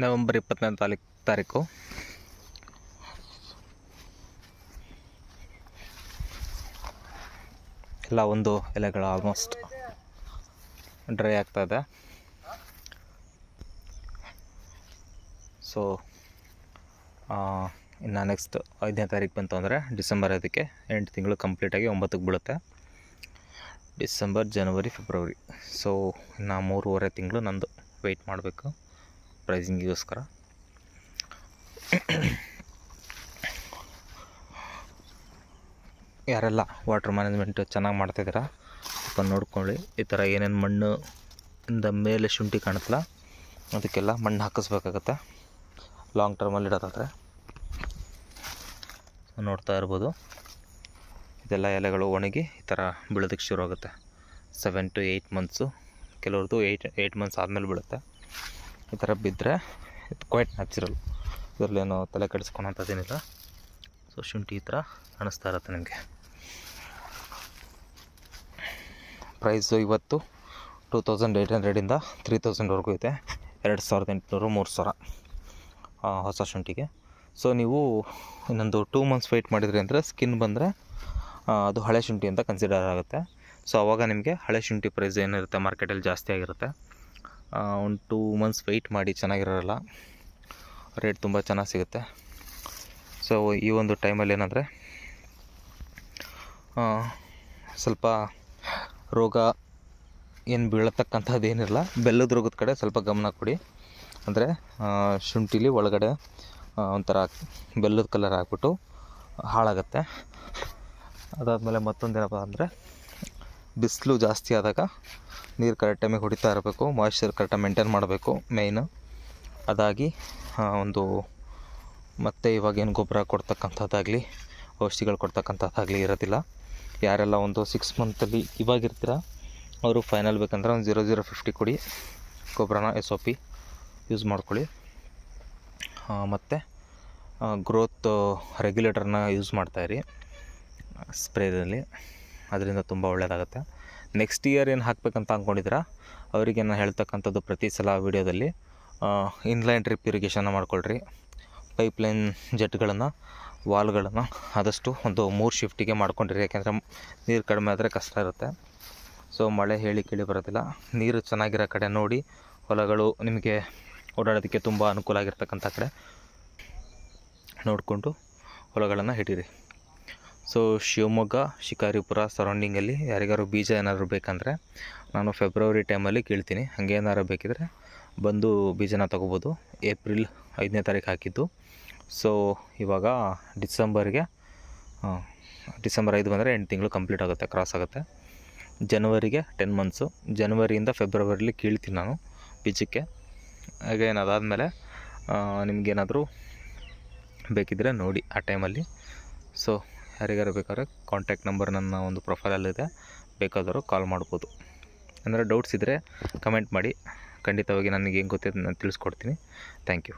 November 24ನೇ ತಾರೀಕು ಎಲ್ಲ ಒಂದು ಎಲೆಗಳು ಆಲ್ಮೋಸ್ಟ್ ಡ್ರೈ ಆಗ್ತಾಯಿದೆ. ಸೊ ಇನ್ನು ನೆಕ್ಸ್ಟ್ 5ನೇ ತಾರೀಕು ಬಂತು ಅಂದರೆ ಡಿಸೆಂಬರ್ 5ಕ್ಕೆ 8 ತಿಂಗಳು ಕಂಪ್ಲೀಟಾಗಿ 9ಕ್ಕೆ ಬೀಳುತ್ತೆ. ಡಿಸೆಂಬರ್, ಜನವರಿ, ಫೆಬ್ರವರಿ. ಸೊ ಇನ್ನು 3.5 ತಿಂಗಳು ನಂದು ವೆಯ್ಟ್ ಮಾಡಬೇಕು ಪ್ರೈಸಿಂಗಿಗೋಸ್ಕರ. ಯಾರೆಲ್ಲ ವಾಟರ್ ಮ್ಯಾನೇಜ್ಮೆಂಟ್ ಚೆನ್ನಾಗಿ ಮಾಡ್ತಾಯಿದ್ದೀರಾ ಸ್ವಲ್ಪ ನೋಡ್ಕೊಳ್ಳಿ. ಈ ಥರ ಏನೇನು ಮಣ್ಣು ಇಂದ ಮೇಲೆ ಶುಂಠಿ ಕಾಣುತ್ತಲ್ಲ ಅದಕ್ಕೆಲ್ಲ ಮಣ್ಣು ಹಾಕಿಸ್ಬೇಕಾಗತ್ತೆ ಲಾಂಗ್ ಟರ್ಮಲ್ಲಿ ಇಡೋದಾದರೆ. ನೋಡ್ತಾ ಇರ್ಬೋದು, ಇದೆಲ್ಲ ಎಲೆಗಳು ಒಣಗಿ ಈ ಥರ ಬೀಳೋದಕ್ಕೆ ಶುರು ಆಗುತ್ತೆ. 7 to 8 ಮಂತ್ಸು, ಕೆಲವ್ರದ್ದು 8 ಮಂತ್ಸ್ ಆದಮೇಲೆ ಬೀಳುತ್ತೆ. ಈ ಥರ ಬಿದ್ದರೆ ಇದು ಕ್ವೈಟ್ ನ್ಯಾಚುರಲ್, ಇದರಲ್ಲೇನೋ ತಲೆ ಕೆಡಿಸ್ಕೊಳೋಂಥದ್ದೇನಿಲ್ಲ. ಸೊ ಶುಂಠಿ ಈ ಥರ ಕಾಣಿಸ್ತಾ ಇರುತ್ತೆ ನಿಮಗೆ. ಪ್ರೈಸು ಇವತ್ತು 2800ಇಂದ 3000ವರೆಗೂ ಇದೆ. 2800, 3000 ಹೊಸ ಶುಂಠಿಗೆ. ಸೊ ನೀವು ಇನ್ನೊಂದು 2 ಮಂತ್ಸ್ ವೆಯ್ಟ್ ಮಾಡಿದ್ರಿ ಅಂದರೆ ಸ್ಕಿನ್ ಬಂದರೆ ಅದು ಹಳೆ ಶುಂಠಿ ಅಂತ ಕನ್ಸಿಡರ್ ಆಗುತ್ತೆ. ಸೊ ಆವಾಗ ನಿಮಗೆ ಹಳೆ ಶುಂಠಿ ಪ್ರೈಸ್ ಏನಿರುತ್ತೆ ಮಾರ್ಕೆಟಲ್ಲಿ ಜಾಸ್ತಿ ಆಗಿರುತ್ತೆ. ಒಂದು 2 ಮಂತ್ಸ್ ವೆಯ್ಟ್ ಮಾಡಿ, ಚೆನ್ನಾಗಿರೋಲ್ಲ, ರೇಟ್ ತುಂಬ ಚೆನ್ನಾಗಿ ಸಿಗುತ್ತೆ. ಸೊ ಈ ಒಂದು ಟೈಮಲ್ಲಿ ಏನಂದರೆ ಸ್ವಲ್ಪ ರೋಗ ಏನು ಬೀಳತಕ್ಕಂಥದ್ದು ಏನಿರಲ್ಲ, ಬೆಲ್ಲದ ರೋಗದ ಕಡೆ ಸ್ವಲ್ಪ ಗಮನ ಕೊಡಿ. ಅಂದರೆ ಶುಂಠಿಲಿ ಒಳಗಡೆ ಒಂಥರ ಬೆಲ್ಲದ ಕಲರ್ ಆಗಿಬಿಟ್ಟು ಹಾಳಾಗತ್ತೆ. ಅದಾದಮೇಲೆ ಮತ್ತೊಂದೇನಪ್ಪ ಅಂದರೆ ಬಿಸಿಲು ಜಾಸ್ತಿ ಆದಾಗ ನೀರು ಕರೆಕ್ಟ್ ಟೈಮಿಗೆ ಹೊಡಿತಾ ಇರಬೇಕು, ಮಾಯ್ಶ್ಚರ್ ಕರೆಕ್ಟಾಗಿ ಮೇಂಟೈನ್ ಮಾಡಬೇಕು ಮೇಯ್ನು. ಅದಾಗಿ ಒಂದು ಮತ್ತು ಇವಾಗೇನು ಗೊಬ್ಬರ ಕೊಡ್ತಕ್ಕಂಥದ್ದಾಗಲಿ ಔಷಧಿಗಳು ಕೊಡ್ತಕ್ಕಂಥದ್ದಾಗಲಿ ಇರೋದಿಲ್ಲ. ಯಾರೆಲ್ಲ ಒಂದು 6 ಮಂತಲ್ಲಿ ಇವಾಗಿರ್ತೀರ ಅವರು ಫೈನಲ್ ಬೇಕಂದ್ರೆ ಒಂದು 0050 ಕೊಡಿ ಗೊಬ್ಬರನ, SOP ಯೂಸ್ ಮಾಡ್ಕೊಳ್ಳಿ. ಮತ್ತು ಗ್ರೋತ್ ರೆಗ್ಯುಲೇಟರ್ನ ಯೂಸ್ ಮಾಡ್ತಾಯಿರಿ ಸ್ಪ್ರೇದಲ್ಲಿ, ಅದರಿಂದ ತುಂಬ ಒಳ್ಳೆಯದಾಗುತ್ತೆ. ನೆಕ್ಸ್ಟ್ ಇಯರ್ ಏನು ಹಾಕಬೇಕಂತ ಅಂದ್ಕೊಂಡಿದ್ದೀರಾ ಅವರಿಗೆ ನಾನು ಹೇಳ್ತಕ್ಕಂಥದ್ದು ಪ್ರತಿ ಸಲ ವೀಡಿಯೋದಲ್ಲಿ ಇನ್ಲೈನ್ ಡ್ರಿಪ್ ಇರಿಗೇಷನ್ನ ಮಾಡ್ಕೊಳ್ರಿ. ಪೈಪ್ಲೈನ್ ಜೆಟ್ಗಳನ್ನು, ವಾಲ್ಗಳನ್ನು ಆದಷ್ಟು ಒಂದು 3 ಶಿಫ್ಟಿಗೆ ಮಾಡ್ಕೊಂಡಿರಿ. ಯಾಕೆಂದರೆ ನೀರು ಕಡಿಮೆ ಆದರೆ ಕಷ್ಟ ಇರುತ್ತೆ. ಸೊ ಮಳೆ ಹೇಳಿ ಕೇಳಿ ಬರೋದಿಲ್ಲ. ನೀರು ಚೆನ್ನಾಗಿರೋ ಕಡೆ ನೋಡಿ, ಹೊಲಗಳು ನಿಮಗೆ ಓಡಾಡೋದಕ್ಕೆ ತುಂಬ ಅನುಕೂಲ ಆಗಿರ್ತಕ್ಕಂಥ ಕಡೆ ನೋಡಿಕೊಂಡು ಹೊಲಗಳನ್ನು ಹಿಡೀರಿ. ಸೊ ಶಿವಮೊಗ್ಗ, ಶಿಕಾರಿಪುರ ಸರೌಂಡಿಂಗಲ್ಲಿ ಯಾರಿಗಾರು ಬೀಜ ಏನಾದರೂ ಬೇಕಂದರೆ ನಾನು ಫೆಬ್ರವರಿ ಟೈಮಲ್ಲಿ ಕೇಳ್ತೀನಿ. ಹಾಗೇನಾರು ಬೇಕಿದ್ರೆ ಬಂದು ಬೀಜನ ತೊಗೋಬೋದು. ಏಪ್ರಿಲ್ 5ನೇ ತಾರೀಕು ಹಾಕಿದ್ದು. ಸೊ ಇವಾಗ ಡಿಸೆಂಬರ್ 5 ಬಂದರೆ 8 ತಿಂಗಳು ಕಂಪ್ಲೀಟ್ ಆಗುತ್ತೆ, ಕ್ರಾಸ್ ಆಗುತ್ತೆ. ಜನವರಿಗೆ 10 ಮಂತ್ಸು. ಜನವರಿಯಿಂದ ಫೆಬ್ರವರಿಲಿ ಕೀಳ್ತೀನಿ ನಾನು ಬೀಜಕ್ಕೆ. ಹಾಗೆ ಅದಾದಮೇಲೆ ನಿಮಗೇನಾದರೂ ಬೇಕಿದ್ದರೆ ನೋಡಿ ಆ ಟೈಮಲ್ಲಿ. ಸೊ ಯಾರಿಗಾರು ಬೇಕಾದ್ರೆ ಕಾಂಟ್ಯಾಕ್ಟ್ ನಂಬರ್ ನನ್ನ ಒಂದು ಪ್ರೊಫೈಲಲ್ಲಿದೆ, ಬೇಕಾದವರು ಕಾಲ್ ಮಾಡ್ಬೋದು. ಅಂದರೆ ಡೌಟ್ಸ್ ಇದ್ದರೆ ಕಮೆಂಟ್ ಮಾಡಿ, ಖಂಡಿತವಾಗಿ ನನಗೆ ಏನು ಗೊತ್ತಿದೆ ನಾನು ತಿಳಿಸ್ಕೊಡ್ತೀನಿ. Thank you.